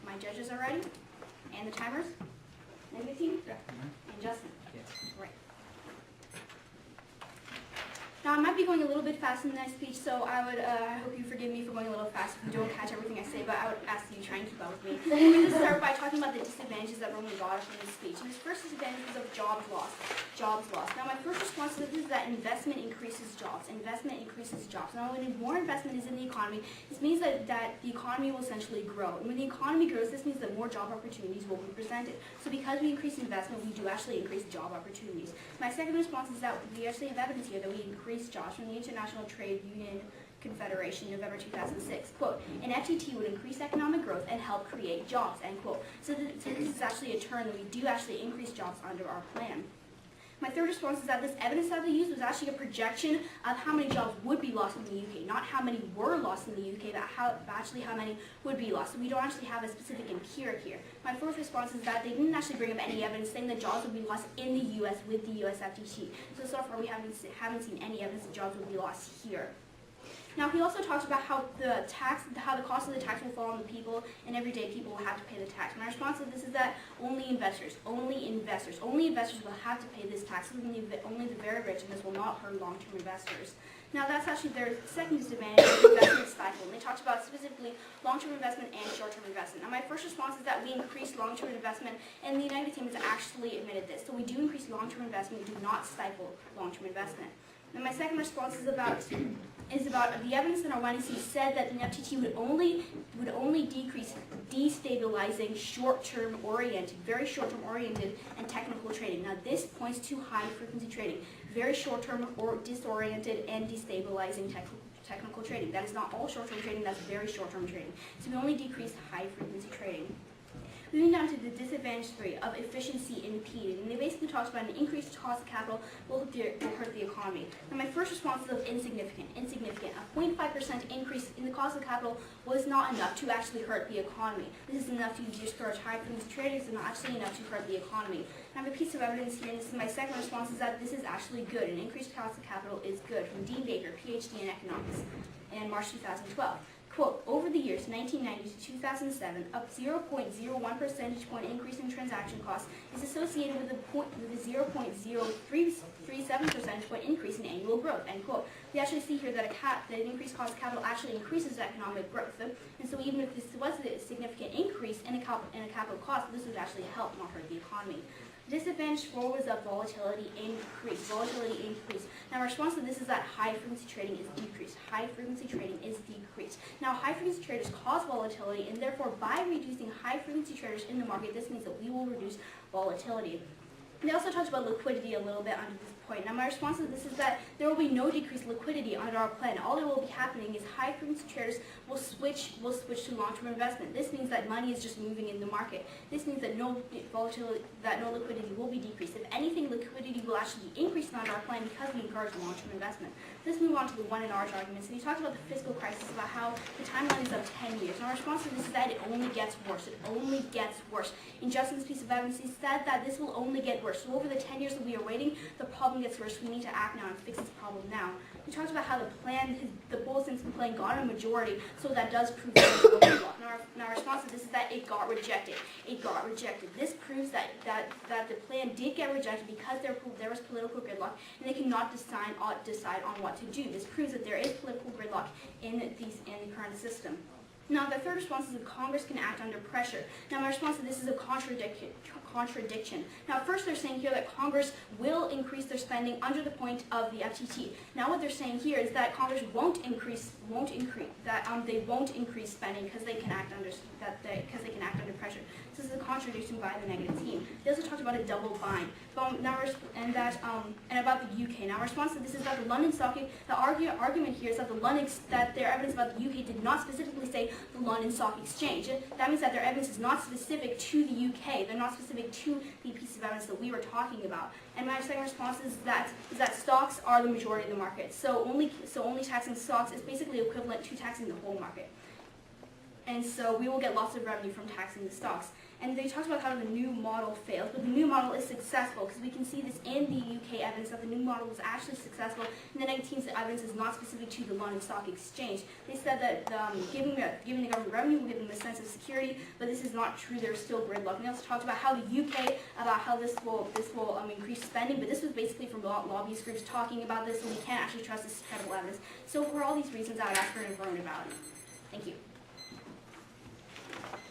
My judges are ready? And the timers? Negative team? Yeah. And Justin? Yes. Right. Now, I might be going a little bit fast in my speech, so I hope you forgive me for going a little fast if you don't catch everything I say, but I would ask that you try and keep up with me. I'm going to start by talking about the disadvantages that Roman got from this speech. And his first disadvantage was of jobs lost. Jobs lost. Now, my first response to this is that investment increases jobs. Investment increases jobs. Now, when more investment is in the economy, this means that the economy will essentially grow. And when the economy grows, this means that more job opportunities will be presented. So because we increase investment, we do actually increase job opportunities. My second response is that we actually have evidence here that we increase jobs from the International Trade Union Confederation, November 2006. Quote, an FTT would increase economic growth and help create jobs, end quote. So this is actually a term that we do actually increase jobs under our plan. My third response is that this evidence that they used was actually a projection of how many jobs would be lost in the UK. Not how many were lost in the UK, but actually how many would be lost. So we don't actually have a specific empiric here. My fourth response is that they didn't actually bring up any evidence saying that jobs would be lost in the US with the US FTT. So far we haven't seen any evidence that jobs would be lost here. Now, he also talks about how the cost of the tax will fall on the people, and everyday people will have to pay the tax. My response to this is that only investors will have to pay this tax. Only the very rich, and this will not hurt long-term investors. Now, that's actually their second disadvantage of the investment cycle. And they talked about specifically long-term investment and short-term investment. Now, my first response is that we increase long-term investment, and the United States has actually admitted this. So we do increase long-term investment, do not stifle long-term investment. And my second response is about the evidence that our YNC said that the FTT would only decrease destabilizing very short-term oriented and technical trading. Now this points to high frequency trading, very short-term or disoriented and destabilizing technical trading. That is not all short-term trading, that's very short-term trading. So we only decrease high frequency trading. Moving down to the disadvantage 3 of efficiency impeded, and they basically talks about an increased cost of capital will hurt the economy. And my first response is insignificant. A 0.5% increase in the cost of capital was not enough to actually hurt the economy. This is enough to discourage high frequency trading, it's not actually enough to hurt the economy. And I have a piece of evidence here, and this is my second response, is that this is actually good. An increased cost of capital is good, from Dean Baker, PhD in economics, in March 2012. Quote, over the years 1990 to 2007, a 0.01 percentage point increase in transaction costs is associated with a 0.037 percentage point increase in annual growth, end quote. We actually see here that an increased cost of capital actually increases economic growth. And so even if this was a significant increase in a capital cost, this would actually help, not hurt the economy. Disadvantage 4 was that volatility increased. Now, our response to this is that high frequency trading is decreased. Now, high frequency traders cause volatility, and therefore, by reducing high frequency traders in the market, this means that we will reduce volatility. They also talked about liquidity a little bit under this point. Now, my response to this is that there will be no decreased liquidity under our plan. All that will be happening is high frequency traders will switch to long-term investment. This means that money is just moving in the market. This means that no volatility, no liquidity will be decreased. If anything, liquidity will actually be increased under our plan because we encourage long-term investment. Let's move on to the one and large argument. So we talked about the fiscal crisis, about how the timeline is of 10 years. And our response to this is that it only gets worse. In Justin's piece of evidence, he said that this will only get worse. So over the 10 years that we are waiting, the problem gets worse. We need to act now and fix this problem now. We talked about how the Bolson's plan got a majority, so that does prove that it's a gridlock. Now our response to this is that it got rejected. This proves that the plan did get rejected because there was political gridlock, and they cannot decide on what to do. This proves that there is political gridlock in the current system. Now, the third response is that Congress can act under pressure. Now, my response to this is a contradiction. Now, first they're saying here that Congress will increase their spending under the point of the FTT. Now, what they're saying here is that Congress they won't increase spending because they can act under pressure. This is a contradiction by the negative team. They also talked about a double bind, and about the UK. Now, our response to this is that the London Stock, the argument here is that their evidence about the UK did not specifically say the London Stock Exchange. That means that their evidence is not specific to the UK. They're not specific to the piece of evidence that we were talking about. And my second response is that stocks are the majority of the market. So only taxing stocks is basically equivalent to taxing the whole market. And so we will get lots of revenue from taxing the stocks. and they talked about how the new model failed, but the new model is successful because we can see this in the UK evidence that the new model was actually successful, and the 19th evidence is not specific to the London Stock Exchange. They said that giving the government revenue will give them a sense of security, but this is not true. There's still gridlock. And they also talked about how the UK, about how this will increase spending, but this was basically from lobbyist groups talking about this, and we can't actually trust this credible evidence. So for all these reasons, I would ask for an affirmative ballot. Thank you.